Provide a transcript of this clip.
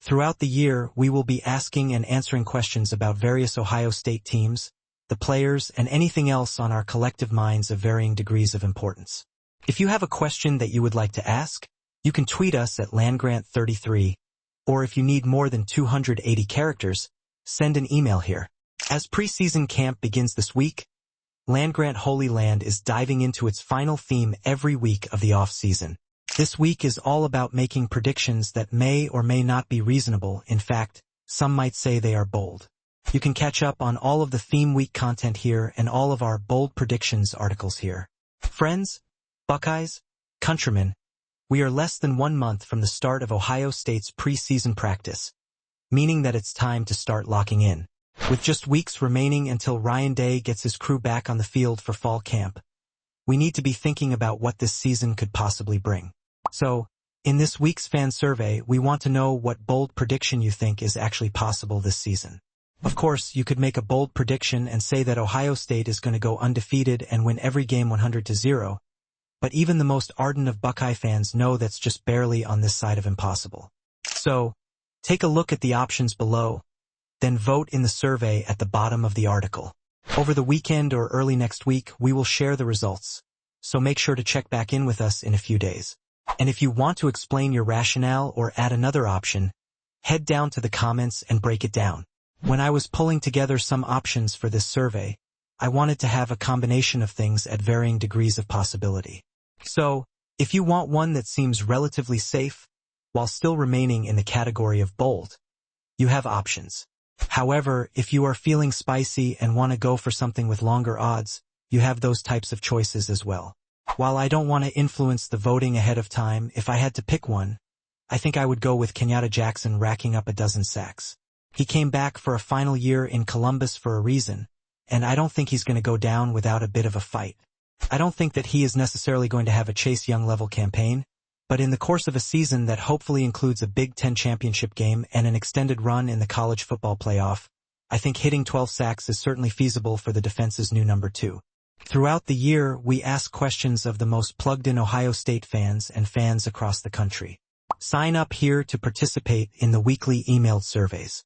Throughout the year, we will be asking and answering questions about various Ohio State teams, the players, and anything else on our collective minds of varying degrees of importance. If you have a question that you would like to ask, you can tweet us at landgrant33, or if you need more than 280 characters, send an email here. As preseason camp begins this week, Land-Grant Holy Land is diving into its final theme every week of the off-season. This week is all about making predictions that may or may not be reasonable. In fact, some might say they are bold. You can catch up on all of the theme week content here and all of our bold predictions articles here. Friends, Buckeyes, countrymen, we are less than 1 month from the start of Ohio State's preseason practice, meaning that it's time to start locking in. With just weeks remaining until Ryan Day gets his crew back on the field for fall camp, we need to be thinking about what this season could possibly bring. So, in this week's fan survey, we want to know what bold prediction you think is actually possible this season. Of course, you could make a bold prediction and say that Ohio State is going to go undefeated and win every game 100-0, but even the most ardent of Buckeye fans know that's just barely on this side of impossible. So, take a look at the options below, then vote in the survey at the bottom of the article. Over the weekend or early next week, we will share the results, so make sure to check back in with us in a few days. And if you want to explain your rationale or add another option, head down to the comments and break it down. When I was pulling together some options for this survey, I wanted to have a combination of things at varying degrees of possibility. So, if you want one that seems relatively safe, while still remaining in the category of bold, you have options. However, if you are feeling spicy and want to go for something with longer odds, you have those types of choices as well. While I don't want to influence the voting ahead of time, if I had to pick one, I think I would go with Kenyatta Jackson racking up 12 sacks. He came back for a final year in Columbus for a reason, and I don't think he's going to go down without a bit of a fight. I don't think that he is necessarily going to have a Chase Young-level campaign, but in the course of a season that hopefully includes a Big Ten championship game and an extended run in the college football playoff, I think hitting 12 sacks is certainly feasible for the defense's new number 2. Throughout the year, we ask questions of the most plugged-in Ohio State fans and fans across the country. Sign up here to participate in the weekly emailed surveys.